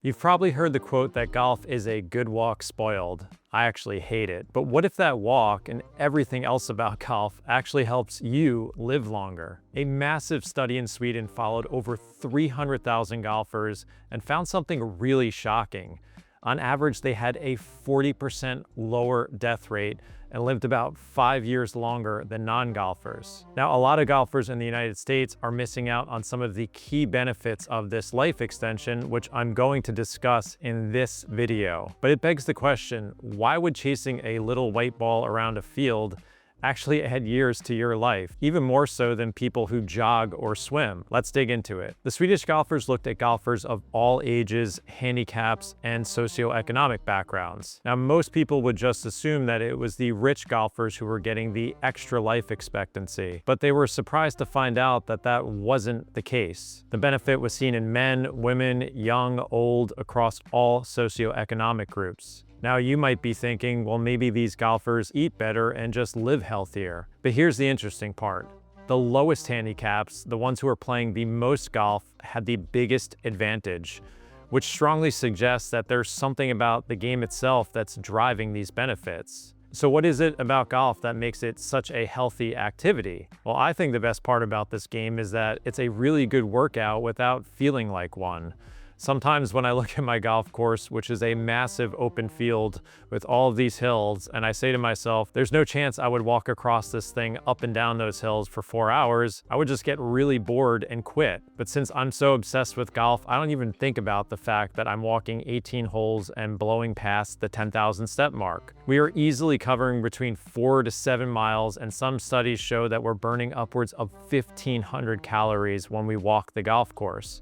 You've probably heard the quote that golf is a good walk spoiled. I actually hate it. But what if that walk and everything else about golf actually helps you live longer? A massive study in Sweden followed over 300,000 golfers and found something really shocking. On average, they had a 40% lower death rate and lived about 5 years longer than non-golfers. Now, a lot of golfers in the United States are missing out on some of the key benefits of this life extension, which I'm going to discuss in this video. But it begs the question, why would chasing a little white ball around a field actually add years to your life, even more so than people who jog or swim? Let's dig into it. The Swedish golfers looked at golfers of all ages, handicaps, and socioeconomic backgrounds. Now, most people would just assume that it was the rich golfers who were getting the extra life expectancy, but they were surprised to find out that that wasn't the case. The benefit was seen in men, women, young, old, across all socioeconomic groups. Now you might be thinking, well, maybe these golfers eat better and just live healthier. But here's the interesting part. The lowest handicaps, the ones who are playing the most golf, had the biggest advantage, which strongly suggests that there's something about the game itself that's driving these benefits. So what is it about golf that makes it such a healthy activity? Well, I think the best part about this game is that it's a really good workout without feeling like one. Sometimes when I look at my golf course, which is a massive open field with all of these hills, and I say to myself, there's no chance I would walk across this thing up and down those hills for 4 hours. I would just get really bored and quit. But since I'm so obsessed with golf, I don't even think about the fact that I'm walking 18 holes and blowing past the 10,000 step mark. We are easily covering between 4 to 7 miles, and some studies show that we're burning upwards of 1,500 calories when we walk the golf course.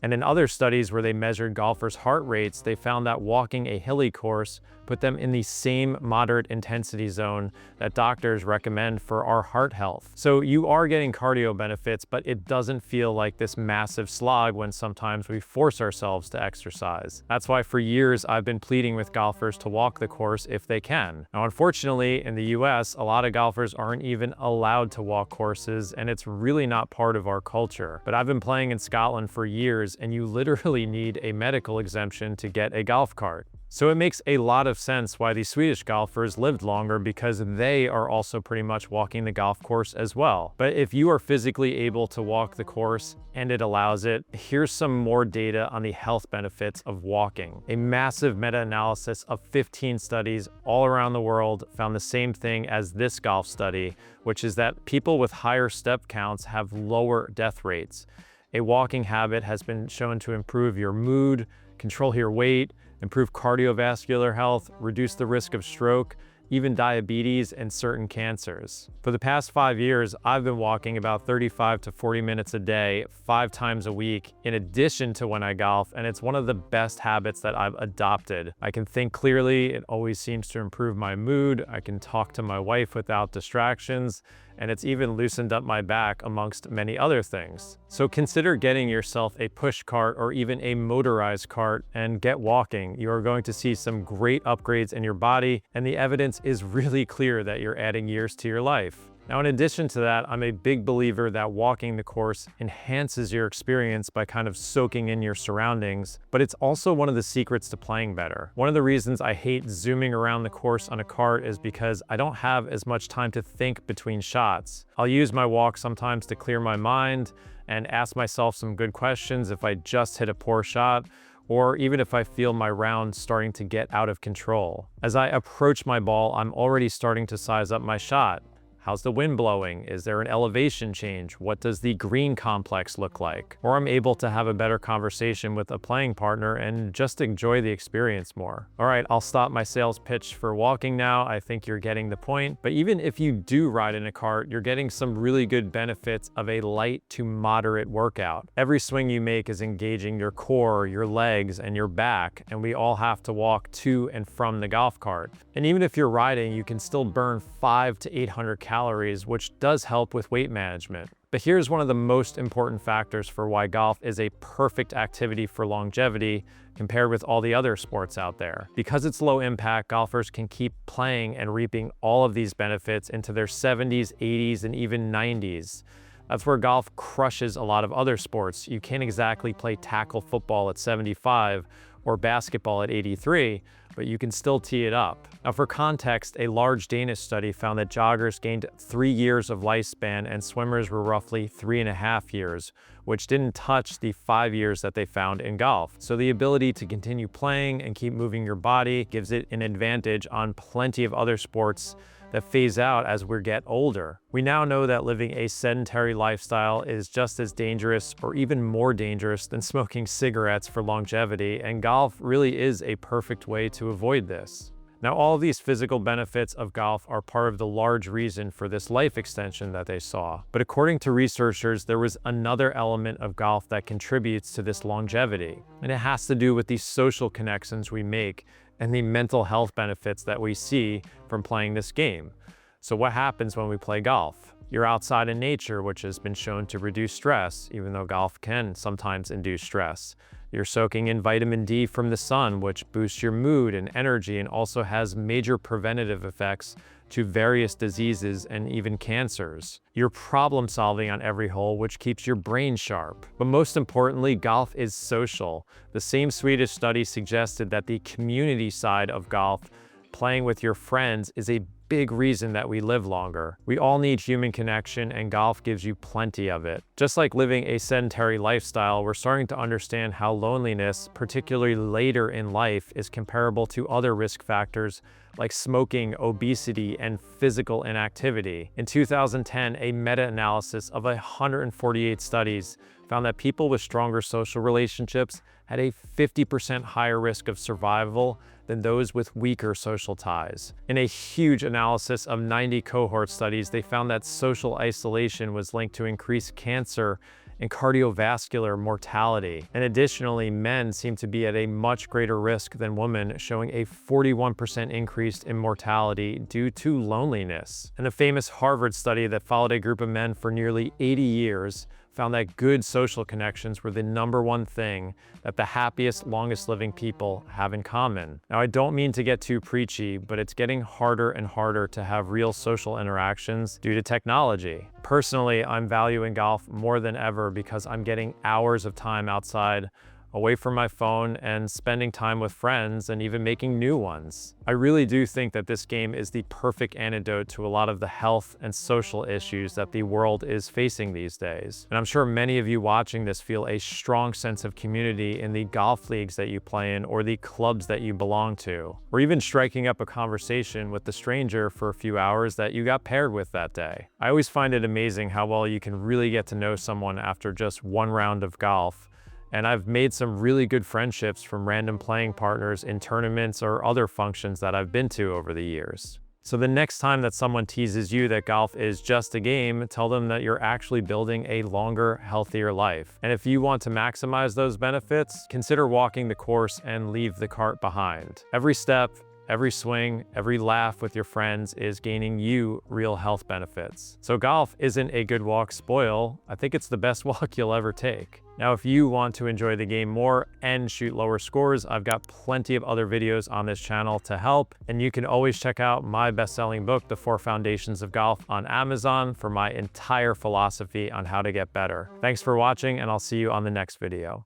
And in other studies where they measured golfers' heart rates, they found that walking a hilly course put them in the same moderate intensity zone that doctors recommend for our heart health. So you are getting cardio benefits, but it doesn't feel like this massive slog when sometimes we force ourselves to exercise. That's why for years I've been pleading with golfers to walk the course if they can. Now, unfortunately, in the US, a lot of golfers aren't even allowed to walk courses, and it's really not part of our culture. But I've been playing in Scotland for years, and you literally need a medical exemption to get a golf cart. So it makes a lot of sense why these Swedish golfers lived longer, because they are also pretty much walking the golf course as well. But if you are physically able to walk the course and it allows it, here's some more data on the health benefits of walking. A massive meta-analysis of 15 studies all around the world found the same thing as this golf study, which is that people with higher step counts have lower death rates. A walking habit has been shown to improve your mood, control your weight, improve cardiovascular health, reduce the risk of stroke, even diabetes and certain cancers. For the past 5 years, I've been walking about 35 to 40 minutes a day, 5 times a week, in addition to when I golf, and it's one of the best habits that I've adopted. I can think clearly, it always seems to improve my mood, I can talk to my wife without distractions, and it's even loosened up my back amongst many other things. So consider getting yourself a push cart or even a motorized cart and get walking. You are going to see some great upgrades in your body, and the evidence is really clear that you're adding years to your life. Now, in addition to that, I'm a big believer that walking the course enhances your experience by kind of soaking in your surroundings, but it's also one of the secrets to playing better. One of the reasons I hate zooming around the course on a cart is because I don't have as much time to think between shots. I'll use my walk sometimes to clear my mind and ask myself some good questions if I just hit a poor shot, or even if I feel my round starting to get out of control. As I approach my ball, I'm already starting to size up my shot. How's the wind blowing? Is there an elevation change? What does the green complex look like? Or I'm able to have a better conversation with a playing partner and just enjoy the experience more. All right, I'll stop my sales pitch for walking now. I think you're getting the point. But even if you do ride in a cart, you're getting some really good benefits of a light to moderate workout. Every swing you make is engaging your core, your legs, and your back, and we all have to walk to and from the golf cart. And even if you're riding, you can still burn 500 to 800 calories, which does help with weight management. But here's one of the most important factors for why golf is a perfect activity for longevity compared with all the other sports out there. Because it's low impact, golfers can keep playing and reaping all of these benefits into their 70s, 80s, and even 90s. That's where golf crushes a lot of other sports. You can't exactly play tackle football at 75 or basketball at 83, but you can still tee it up. Now, for context, a large Danish study found that joggers gained 3 years of lifespan and swimmers were roughly 3.5 years, which didn't touch the 5 years that they found in golf. So the ability to continue playing and keep moving your body gives it an advantage on plenty of other sports that phase out as we get older. We now know that living a sedentary lifestyle is just as dangerous or even more dangerous than smoking cigarettes for longevity, and golf really is a perfect way to avoid this. Now, all of these physical benefits of golf are part of the large reason for this life extension that they saw. But according to researchers, there was another element of golf that contributes to this longevity, and it has to do with the social connections we make and the mental health benefits that we see from playing this game. So what happens when we play golf? You're outside in nature, which has been shown to reduce stress, even though golf can sometimes induce stress. You're soaking in vitamin D from the sun, which boosts your mood and energy and also has major preventative effects to various diseases and even cancers. You're problem solving on every hole, which keeps your brain sharp. But most importantly, golf is social. The same Swedish study suggested that the community side of golf, playing with your friends, is a big reason that we live longer. We all need human connection, and golf gives you plenty of it. Just like living a sedentary lifestyle, we're starting to understand how loneliness, particularly later in life, is comparable to other risk factors like smoking, obesity, and physical inactivity. In 2010, a meta-analysis of 148 studies found that people with stronger social relationships had a 50% higher risk of survival than those with weaker social ties. In a huge analysis of 90 cohort studies, they found that social isolation was linked to increased cancer and cardiovascular mortality. And additionally, men seem to be at a much greater risk than women, showing a 41% increase in mortality due to loneliness. And the famous Harvard study that followed a group of men for nearly 80 years found that good social connections were the #1 thing that the happiest, longest living people have in common. Now, I don't mean to get too preachy, but it's getting harder and harder to have real social interactions due to technology. Personally, I'm valuing golf more than ever because I'm getting hours of time outside, away from my phone, and spending time with friends and even making new ones. I really do think that this game is the perfect antidote to a lot of the health and social issues that the world is facing these days. And I'm sure many of you watching this feel a strong sense of community in the golf leagues that you play in or the clubs that you belong to, or even striking up a conversation with the stranger for a few hours that you got paired with that day. I always find it amazing how well you can really get to know someone after just one round of golf. And I've made some really good friendships from random playing partners in tournaments or other functions that I've been to over the years. So the next time that someone teases you that golf is just a game, tell them that you're actually building a longer, healthier life. And if you want to maximize those benefits, consider walking the course and leave the cart behind. Every step, every swing, every laugh with your friends is gaining you real health benefits. So golf isn't a good walk spoil. I think it's the best walk you'll ever take. Now, if you want to enjoy the game more and shoot lower scores, I've got plenty of other videos on this channel to help. And you can always check out my best-selling book, The 4 Foundations of Golf, on Amazon for my entire philosophy on how to get better. Thanks for watching, and I'll see you on the next video.